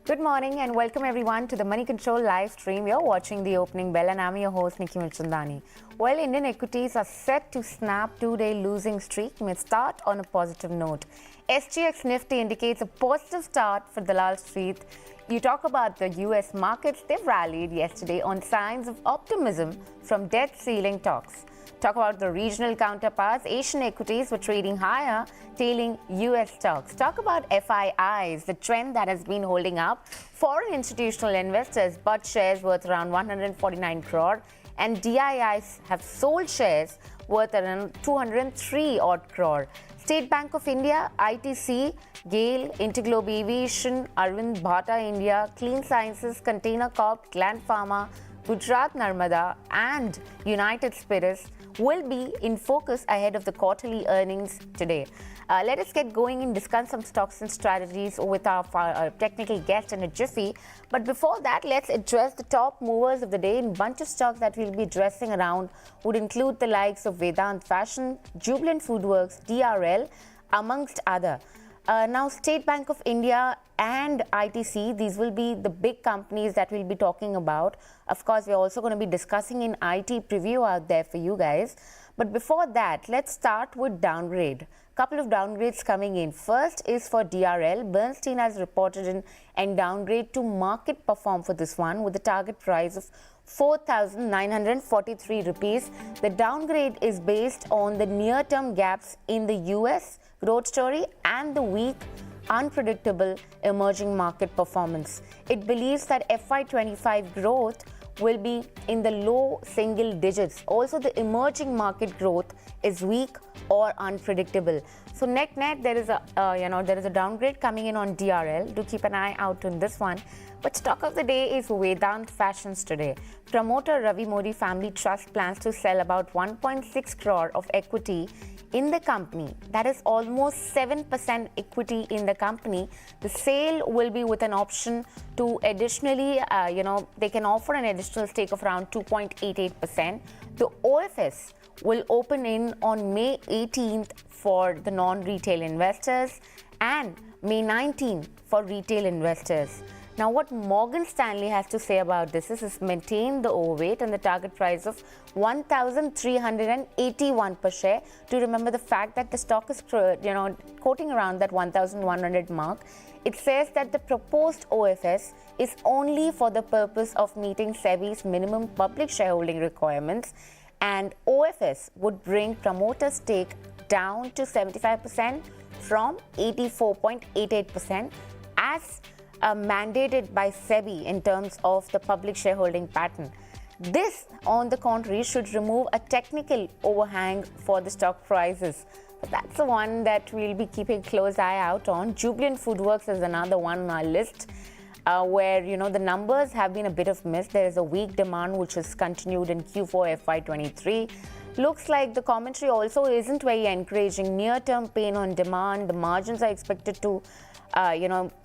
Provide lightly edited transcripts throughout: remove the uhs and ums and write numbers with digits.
Good morning and welcome everyone to the Moneycontrol live stream. You're watching the opening bell and I'm your host Nikki Milchandani. Well, Indian equities are set to snap two-day losing streak. May start on a positive note. SGX Nifty indicates a positive start for Dalal Street. You talk about the US markets, they've rallied yesterday on signs of optimism from debt ceiling talks. Talk about the regional counterparts. Asian equities were trading higher, tailing US stocks. Talk about FIIs, the trend that has been holding up. Foreign institutional investors bought shares worth around 149 crore and DIIs have sold shares worth around 203 odd crore. State Bank of India, ITC, GAIL, Interglobe Aviation, Arvind Bhata India, Clean Sciences, Container Corp, Gland Pharma, Gujarat Narmada and United Spirits will be in focus ahead of the quarterly earnings today. Let us get going and discuss some stocks and strategies with our technical guest in a jiffy. But before that, let's address the top movers of the day. And a bunch of stocks that we'll be addressing around would include the likes of Vedant Fashions, Jubilant Foodworks, DRL, amongst other. Now, State Bank of India and ITC, these will be the big companies that we'll be talking about. Of course, we're also going to be discussing in IT preview out there for you guys. But before that, let's start with downgrade. Couple of downgrades coming in. First is for DRL. Bernstein has reported in and downgrade to market perform for this one with a target price of 4,943 rupees. The downgrade is based on the near-term gaps in the US growth story and the weak, unpredictable emerging market performance. It believes that FY25 growth will be in the low single digits. Also, the emerging market growth is weak or unpredictable. So net, there is a downgrade coming in on DRL. Do keep an eye out on this one. But stock of the day is Vedant Fashions today. Promoter Ravi Modi Family Trust plans to sell about 1.6 crore of equity in the company. That is almost 7% equity in the company. The sale will be with an option to additionally, they can offer an additional stake of around 2.88%. The OFS will open in on May 18th for the non-retail investors and May 19th for retail investors. Now, what Morgan Stanley has to say about this is maintain the overweight and the target price of 1,381 per share. To remember the fact that the stock is, quoting around that 1,100 mark. It says that the proposed OFS is only for the purpose of meeting SEBI's minimum public shareholding requirements, and OFS would bring promoter stake down to 75% from 84.88% as mandated by SEBI in terms of the public shareholding pattern. This, on the contrary, should remove a technical overhang for the stock prices. But that's the one that we'll be keeping close eye out on. Jubilant Foodworks is another one on our list where, the numbers have been a bit of miss. There is a weak demand which has continued in Q4 FY23. Looks like the commentary also isn't very encouraging. Near-term pain on demand. The margins are expected to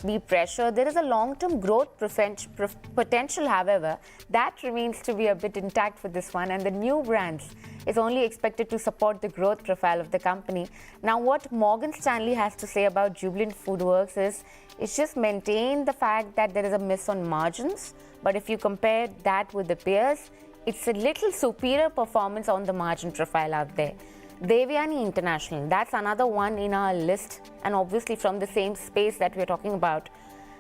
be pressured. There is a long-term growth potential, however, that remains to be a bit intact for this one. And the new brands is only expected to support the growth profile of the company. Now, what Morgan Stanley has to say about Jubilant Foodworks is it's just maintain the fact that there is a miss on margins. But if you compare that with the peers, it's a little superior performance on the margin profile out there. Devyani International, that's another one in our list, and obviously from the same space that we're talking about.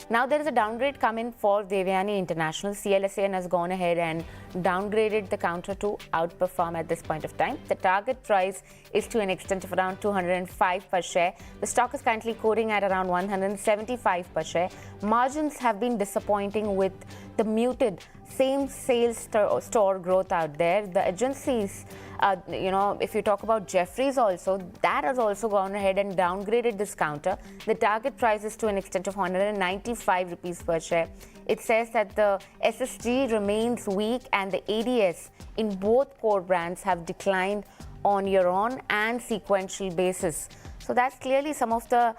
Now there is a downgrade coming for Devyani International. CLSA has gone ahead and downgraded the counter to outperform at this point of time. The target price is to an extent of around 205 per share. The stock is currently quoting at around 175 per share. Margins have been disappointing with the muted same sales store growth out there. The agencies, if you talk about Jeffries also, that has also gone ahead and downgraded this counter. The target price is to an extent of 195 rupees per share. It says that the SSG remains weak and the ADS in both core brands have declined on year-on and sequential basis. So that's clearly some of the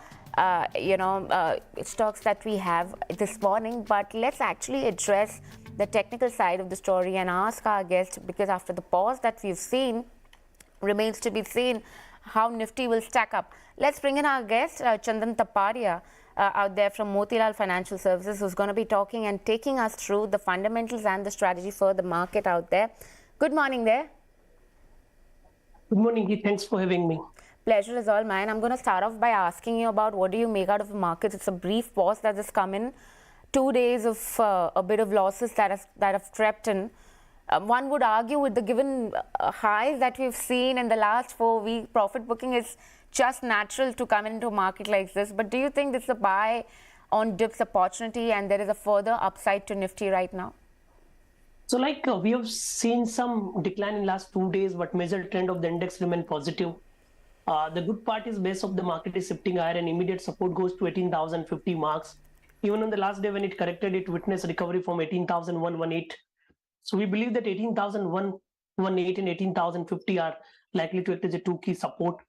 stocks that we have this morning. But let's actually address the technical side of the story and ask our guest, because after the pause that we've seen, remains to be seen how Nifty will stack up. Let's bring in our guest, Chandan Taparia, out there from Motilal Financial Services, who's going to be talking and taking us through the fundamentals and the strategy for the market out there. Good morning there. Good morning, Gee. Thanks for having me. Pleasure is all mine. I'm going to start off by asking you about what do you make out of the markets. It's a brief pause that has come in. 2 days of a bit of losses that have crept in. One would argue with the given highs that we've seen in the last 4 weeks, profit booking is just natural to come into a market like this. But do you think this is a buy on dips opportunity and there is a further upside to Nifty right now? So we have seen some decline in last 2 days, but major trend of the index remain positive. The good part is base of the market is shifting higher and immediate support goes to 18,050 marks. Even on the last day when it corrected, it witnessed recovery from 18,118. So we believe that 18,118 and 18,050 are likely to act as a two key support.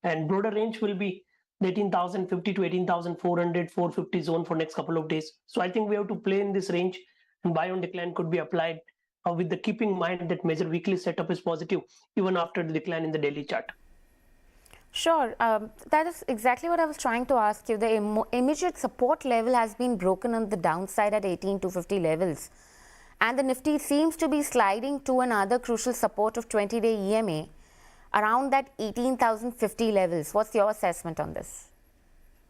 And broader range will be the 18,050 to 18,400, 450 zone for next couple of days. So I think we have to play in this range, and buy on decline could be applied with the keeping in mind that major weekly setup is positive even after the decline in the daily chart. Sure, that is exactly what I was trying to ask you. The immediate support level has been broken on the downside at 18,250 levels. And the Nifty seems to be sliding to another crucial support of 20-day EMA around that 18,050 levels. What's your assessment on this?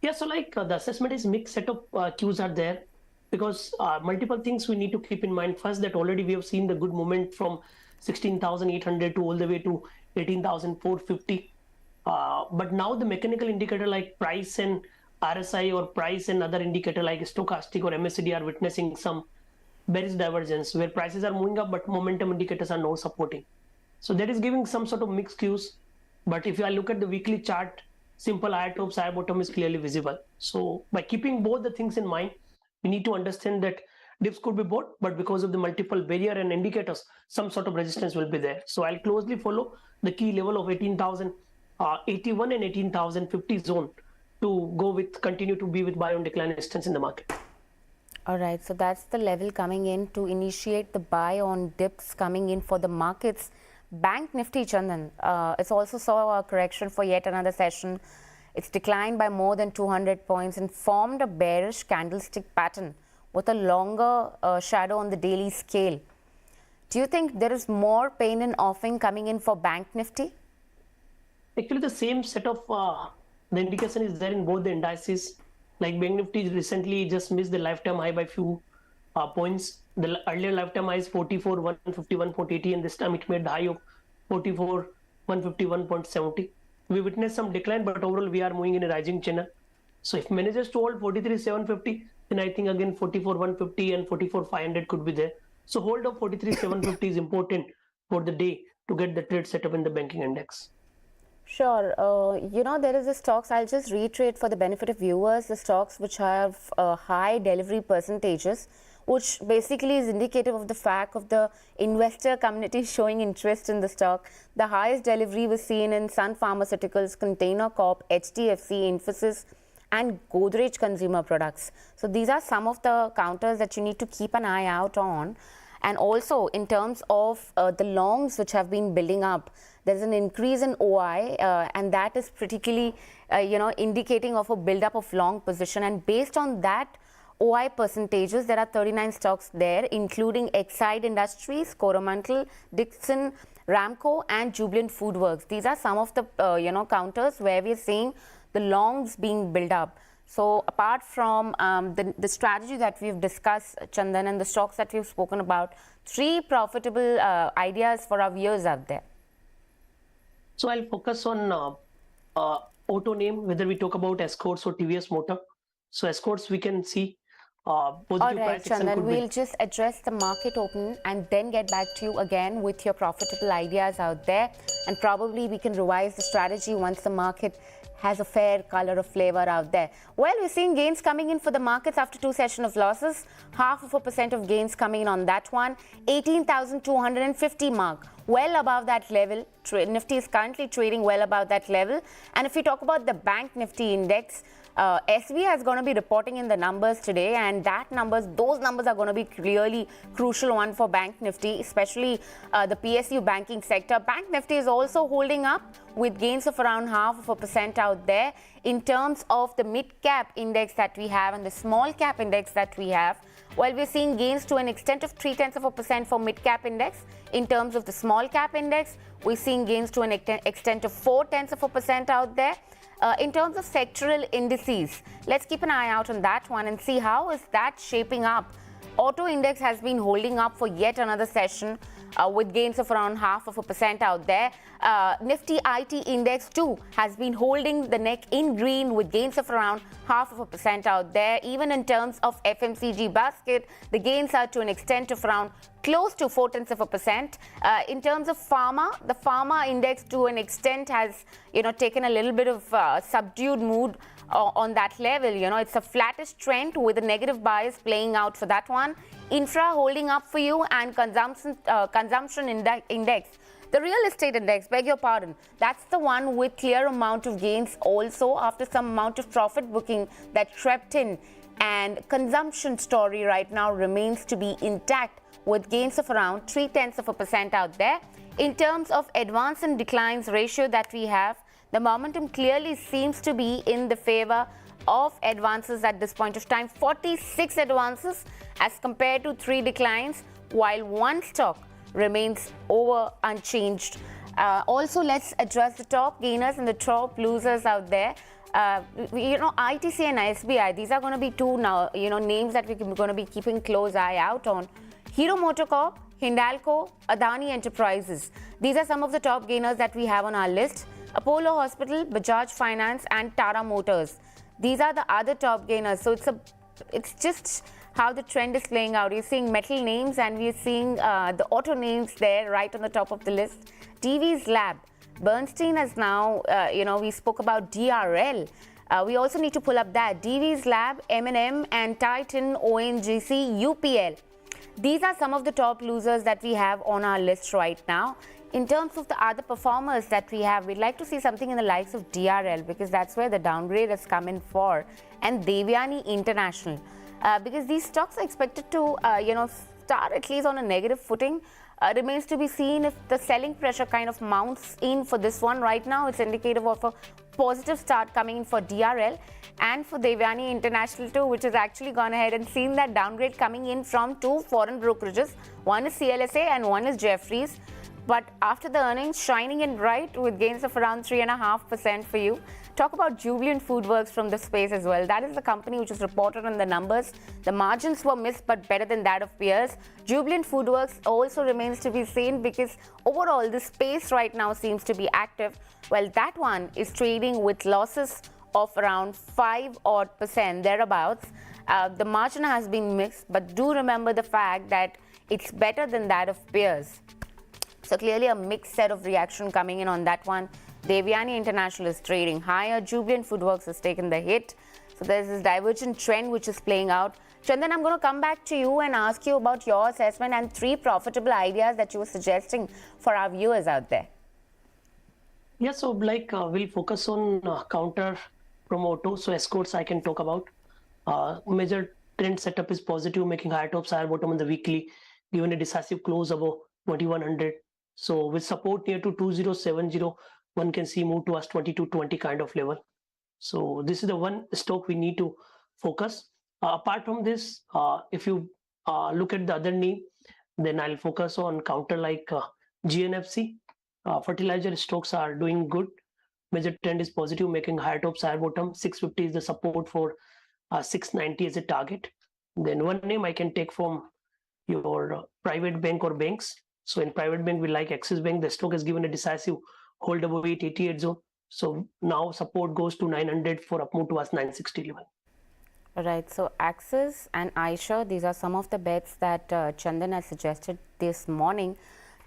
Yeah, so the assessment is mixed set of cues are there because multiple things we need to keep in mind. First, that already we have seen the good movement from 16,800 to all the way to 18,450. But now the mechanical indicator like price and RSI or price and other indicator like stochastic or MACD are witnessing some bearish divergence where prices are moving up but momentum indicators are not supporting. So that is giving some sort of mixed cues. But if you look at the weekly chart, simple higher top, higher bottom is clearly visible. So by keeping both the things in mind, we need to understand that dips could be bought, but because of the multiple barrier and indicators, some sort of resistance will be there. So I'll closely follow the key level of 18,081 and 18,050 zone to go with, continue to be with buy on decline resistance in the market. All right, so that's the level coming in to initiate the buy on dips coming in for the markets. Bank Nifty, Chandan, it's also saw a correction for yet another session. It's declined by more than 200 points and formed a bearish candlestick pattern with a longer shadow on the daily scale. Do you think there is more pain and offing coming in for Bank Nifty? Actually, the same set of the indication is there in both the indices. Like Bank Nifty recently just missed the lifetime high by few points. The earlier lifetime high is 44, 151.80, and this time it made the high of 44, 151.70. We witnessed some decline, but overall we are moving in a rising channel. So if manages to hold 43,750, then I think again 44,150 and 44,500 could be there. So hold of 43,750 is important for the day to get the trade set up in the banking index. Sure. There is the stocks, I'll just reiterate for the benefit of viewers, the stocks which have high delivery percentages, which basically is indicative of the fact of the investor community showing interest in the stock. The highest delivery was seen in Sun Pharmaceuticals, Container Corp, HDFC, Infosys, and Godrej Consumer Products. So these are some of the counters that you need to keep an eye out on. And also in terms of the longs which have been building up, there's an increase in OI and that is particularly, indicating of a build-up of long position. And based on that OI percentages, there are 39 stocks there, including Exide Industries, Coromandel, Dixon, Ramco, and Jubilant Foodworks. These are some of the, counters where we are seeing the longs being built up. So apart from the strategy that we've discussed, Chandan, and the stocks that we've spoken about, 3 profitable ideas for our viewers out there. So I'll focus on auto name, whether we talk about Escorts or TVS Motor. So Escorts we can see positive. All right, Chandan, we'll just address the market open and then get back to you again with your profitable ideas out there. And probably we can revise the strategy once the market has a fair color of flavor out there. Well, we're seeing gains coming in for the markets after 2 sessions of losses. 0.5% of gains coming in on that one. 18,250 mark, well above that level. Nifty is currently trading well above that level. And if we talk about the Bank Nifty index, SBI is going to be reporting in the numbers today, and those numbers are going to be clearly crucial one for Bank Nifty, especially the PSU banking sector. Bank Nifty is also holding up with gains of around 0.5% out there. In terms of the mid-cap index that we have and the small-cap index that we have, well, we're seeing gains to an extent of 0.3% for mid-cap index. In terms of the small-cap index, we're seeing gains to an extent of 0.4% out there. In terms of sectoral indices, let's keep an eye out on that one and see how is that shaping up. Auto index has been holding up for yet another session with gains of around 0.5% out there. Nifty IT index too has been holding the neck in green with gains of around 0.5% out there. Even in terms of FMCG basket, the gains are to an extent of around close to 0.4%. In terms of pharma, the pharma index to an extent has taken a little bit of subdued mood on that level. It's a flattish trend with a negative bias playing out for that one. Infra holding up for you, and consumption index, the real estate index, beg your pardon, that's the one with clear amount of gains also after some amount of profit booking that crept in. And consumption story right now remains to be intact with gains of around 0.3% out there. In terms of advance and declines ratio that we have, the momentum clearly seems to be in the favor of advances at this point of time. 46 advances as compared to 3 declines, while one stock remains over unchanged. Also, let's address the top gainers and the top losers out there. ITC and SBI, these are going to be two now, names that we're going to be keeping close eye out on. Hero MotoCorp, Hindalco, Adani Enterprises. These are some of the top gainers that we have on our list. Apollo Hospital, Bajaj Finance and Tata Motors. These are the other top gainers. So it's just how the trend is playing out. You're seeing metal names and we're seeing the auto names there right on the top of the list. TV's Lab. Bernstein has now, we spoke about DRL. We also need to pull up that. DV's Lab, M&M and Titan, ONGC, UPL. These are some of the top losers that we have on our list right now. In terms of the other performers that we have, we'd like to see something in the likes of DRL because that's where the downgrade has come in for, and Devyani International. Because these stocks are expected to, start at least on a negative footing. Remains to be seen if the selling pressure kind of mounts in for this one. Right now, it's indicative of a positive start coming in for DRL and for Devyani International too, which has actually gone ahead and seen that downgrade coming in from 2 foreign brokerages. One is CLSA and one is Jefferies. But after the earnings, shining in bright with gains of around 3.5% for you. Talk about Jubilant Foodworks from the space as well. That is the company which is reported on the numbers. The margins were missed, but better than that of peers. Jubilant Foodworks also remains to be seen because overall the space right now seems to be active. Well, that one is trading with losses of around 5% thereabouts. The margin has been mixed, but do remember the fact that it's better than that of peers. So clearly a mixed set of reaction coming in on that one. Devyani International is trading higher. Jubilant Foodworks has taken the hit. So there's this divergent trend which is playing out. Chandan, I'm going to come back to you and ask you about your assessment and 3 profitable ideas that you were suggesting for our viewers out there. Yeah, so we'll focus on counter promoto. So escorts I can talk about. Major trend setup is positive, making higher tops, higher bottom on the weekly, given a decisive close above 2100. So with support near to 2070, one can see move towards 2220 kind of level. So this is the one stock we need to focus. Apart from this, if you look at the other name, then I'll focus on counter like GNFC. Fertilizer stocks are doing good. Major trend is positive, making higher tops, higher bottom. 650 is the support for 690 as a target. Then one name I can take from your private bank or banks. So in private bank, we like Axis Bank. The stock has given a decisive hold above 888 zone. So now support goes to 900 for up move towards 960 level. All right. So Axis and Aisha, these are some of the bets that Chandan has suggested this morning.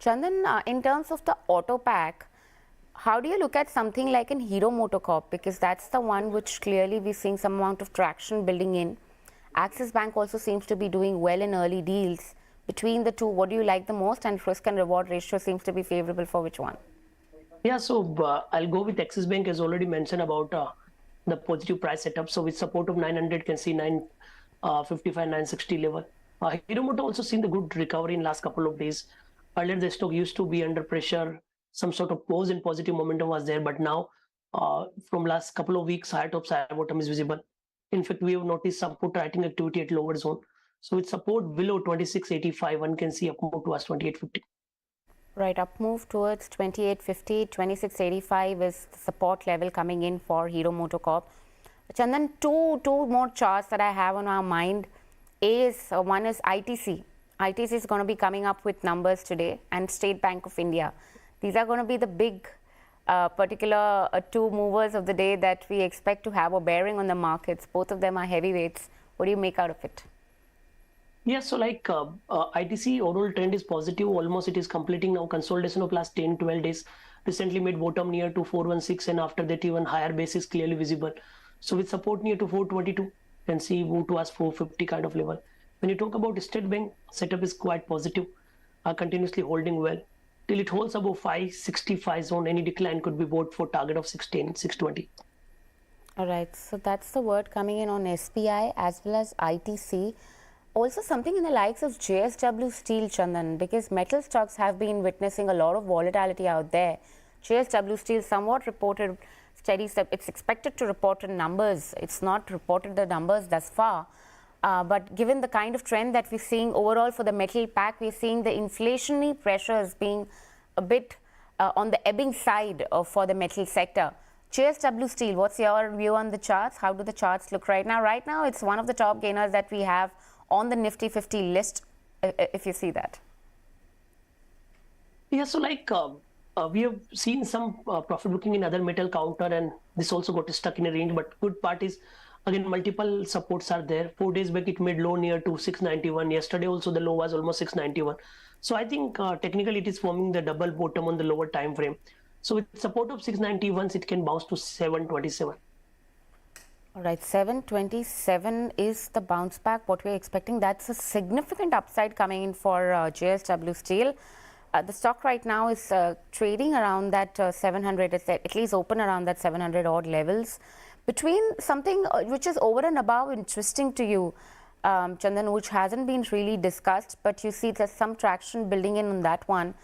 Chandan, in terms of the auto pack, how do you look at something like an Hero MotoCorp? Because that's the one which clearly we're seeing some amount of traction building in. Axis Bank also seems to be doing well in early deals. Between the two, what do you like the most, and risk and reward ratio seems to be favorable for which one? Yeah, so I'll go with Axis Bank, as already mentioned about the positive price setup. So with support of 900, can see 955, 960 level. Hero Moto also seen the good recovery in last couple of days. Earlier the stock used to be under pressure, some sort of pause and positive momentum was there, but now from last couple of weeks, higher top, higher bottom is visible. In fact, we have noticed some put writing activity at lower zone. So with support below 2685, one can see up move towards 2850. Right, up move towards 2850, 2685 is the support level coming in for Hero MotoCorp. Chandan, two more charts that I have on our mind is one is ITC. ITC is going to be coming up with numbers today, and State Bank of India. These are going to be the big particular two movers of the day that we expect to have a bearing on the markets. Both of them are heavyweights. What do you make out of it? Yeah, so like ITC overall trend is positive. Almost it is completing now consolidation of last 10-12 days. Recently made bottom near to 416, and after that even higher base is clearly visible. So with support near to 422, can see move towards 450 kind of level. When you talk about State Bank, setup is quite positive, continuously holding well. Till it holds above 565 zone, any decline could be bought for target of 610, 620. All right, so that's the word coming in on SBI as well as ITC. Also something in the likes of JSW Steel, Chandan, because metal stocks have been witnessing a lot of volatility out there. JSW Steel somewhat reported steady step. It's expected to report in numbers. It's not reported the numbers thus far. But given the kind of trend that we're seeing overall for the metal pack, we're seeing the inflationary pressures being a bit on the ebbing side for the metal sector. JSW Steel, what's your view on the charts? How do the charts look right now? Right now, it's one of the top gainers that we have on the Nifty 50 list, if you see that. Yeah, so like we have seen some profit booking in other metal counter, and this also got stuck in a range. But good part is, again, multiple supports are there. 4 days back, it made low near to 691. Yesterday also the low was almost 691. So I think technically it is forming the double bottom on the lower time frame. So with support of 691, it can bounce to 727. All right, 727 is the bounce back, what we're expecting. That's a significant upside coming in for JSW Steel. The stock right now is trading around that 700, at least open around that 700 odd levels. Between something which is over and above interesting to you, Chandan, which hasn't been really discussed, but you see there's some traction building in on that one.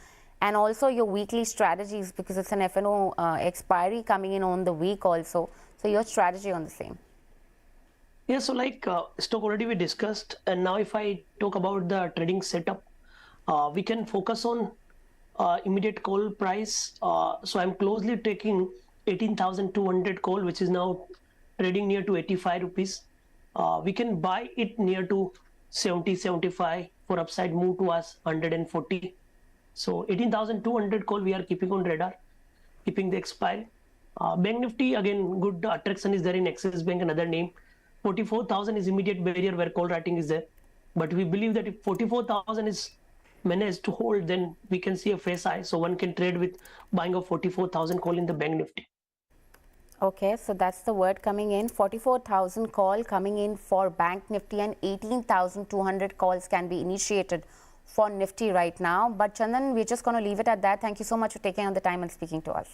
And also your weekly strategies, because it's an F&O expiry coming in on the week also. So your strategy on the same. Yeah, so like stock already we discussed, and now if I talk about the trading setup, we can focus on immediate call price. So I'm closely taking 18,200 call, which is now trading near to 85 rupees. We can buy it near to 70, 75 for upside move to us 140. So 18,200 call we are keeping on radar, keeping the expiry. Bank Nifty, again, good attraction is there in Axis Bank, another name. 44,000 is immediate barrier where call writing is there. But we believe that if 44,000 is managed to hold, then we can see a fresh high. So one can trade with buying of 44,000 call in the Bank Nifty. Okay, so that's the word coming in. 44,000 call coming in for Bank Nifty, and 18,200 calls can be initiated for Nifty right now. But Chandan, we're just going to leave it at that. Thank you so much for taking on the time and speaking to us.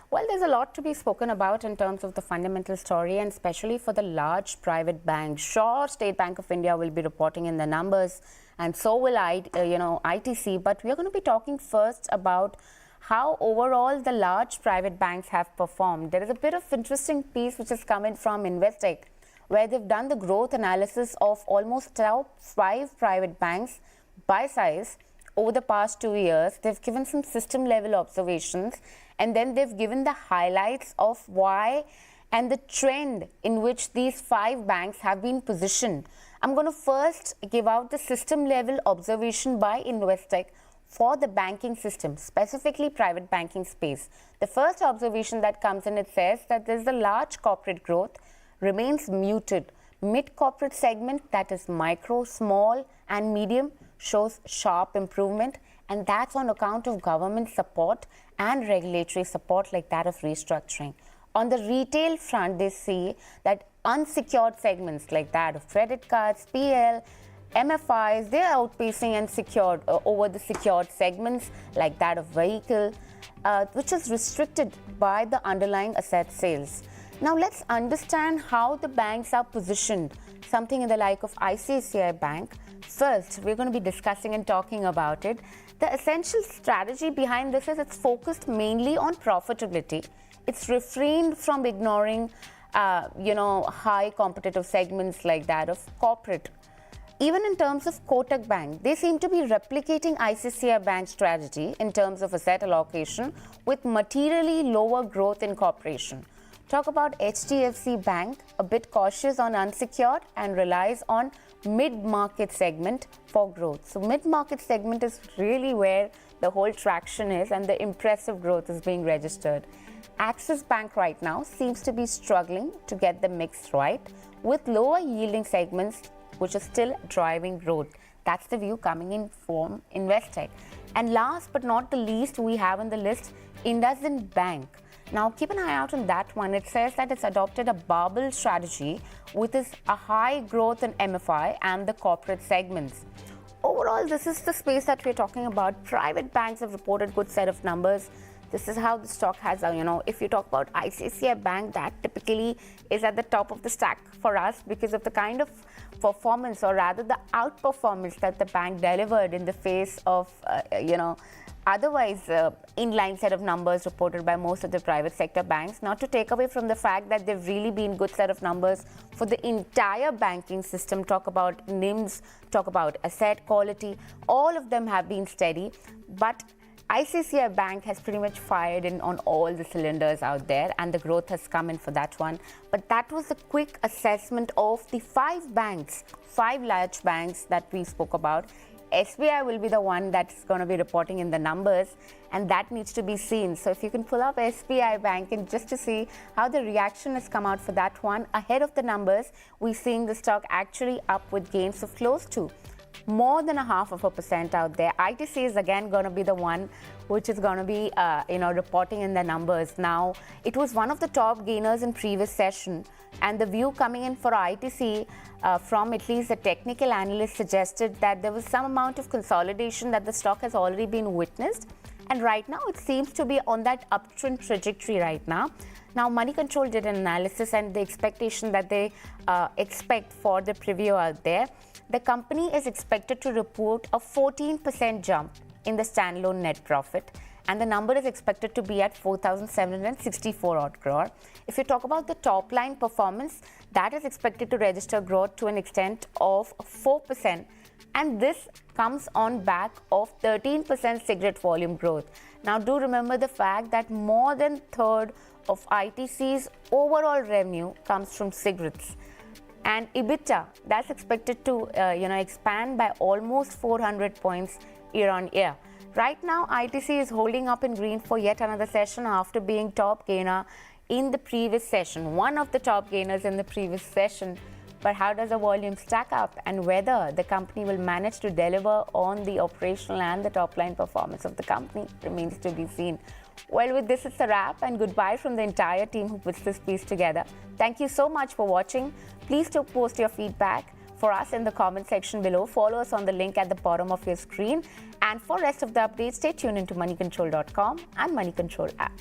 Well, there's a lot to be spoken about in terms of the fundamental story, and especially for the large private banks. Sure, State Bank of India will be reporting in the numbers, and so will ITC. But we are going to be talking first about how overall the large private banks have performed. There is a bit of interesting piece which has come in from Investec, where they've done the growth analysis of almost top 5 private banks by size over the past 2 years. They've given some system level observations, and then they've given the highlights of why and the trend in which these 5 banks have been positioned. I'm going to first give out the system level observation by Investec for the banking system, specifically private banking space. The first observation that comes in, it says that there's the large corporate growth remains muted. Mid-corporate segment, that is micro, small and medium, shows sharp improvement, and that's on account of government support and regulatory support like that of restructuring. On the retail front, they see that unsecured segments like that of credit cards, PL, MFIs, they are outpacing and secured over the secured segments like that of vehicle. which is restricted by the underlying asset sales. Now let's understand how the banks are positioned, something in the like of ICICI Bank. First, we're going to be discussing and talking about it. The essential strategy behind this is it's focused mainly on profitability. It's refrained from ignoring, high competitive segments like that of corporate. Even in terms of Kotak Bank, they seem to be replicating ICICI Bank's strategy in terms of asset allocation with materially lower growth in corporation. Talk about HDFC Bank, a bit cautious on unsecured and relies on mid-market segment for growth. So mid-market segment is really where the whole traction is and the impressive growth is being registered. Axis Bank right now seems to be struggling to get the mix right with lower yielding segments which is still driving growth. That's the view coming in from Investec. And last but not the least, we have on the list IndusInd Bank. Now keep an eye out on that one. It says that it's adopted a barbell strategy with a high growth in MFI and the corporate segments. Overall, this is the space that we're talking about. Private banks have reported good set of numbers. This is how the stock has, if you talk about ICICI Bank, that typically is at the top of the stack for us because of the kind of performance, or rather the outperformance that the bank delivered in the face of, otherwise inline set of numbers reported by most of the private sector banks. Not to take away from the fact that they've really been good set of numbers for the entire banking system. Talk about NIMs, talk about asset quality, all of them have been steady. But ICICI Bank has pretty much fired in on all the cylinders out there and the growth has come in for that one. But that was a quick assessment of the five large banks that we spoke about. SBI will be the one that's going to be reporting in the numbers and that needs to be seen. So if you can pull up SBI Bank and just to see how the reaction has come out for that one. Ahead of the numbers, we're seeing the stock actually up with gains of close to more than 0.5% out there. ITC is again going to be the one which is going to be, reporting in the numbers. Now, it was one of the top gainers in previous session, and the view coming in for ITC from at least the technical analyst suggested that there was some amount of consolidation that the stock has already been witnessed, and right now it seems to be on that uptrend trajectory right now. Now, Moneycontrol did an analysis and the expectation that they expect for the preview out there. The company is expected to report a 14% jump in the standalone net profit, and the number is expected to be at 4,764 odd crore. If you talk about the top line performance, that is expected to register growth to an extent of 4%, and this comes on back of 13% cigarette volume growth. Now, do remember the fact that more than third of ITC's overall revenue comes from cigarettes. And EBITDA, that's expected to expand by almost 400 points year on year. Right now, ITC is holding up in green for yet another session after being top gainer in the previous session, one of the top gainers in the previous session. But how does the volume stack up and whether the company will manage to deliver on the operational and the top line performance of the company remains to be seen. Well, with this, it's a wrap and goodbye from the entire team who puts this piece together. Thank you so much for watching. Please do post your feedback for us in the comment section below. Follow us on the link at the bottom of your screen. And for rest of the updates, stay tuned into moneycontrol.com and Moneycontrol app.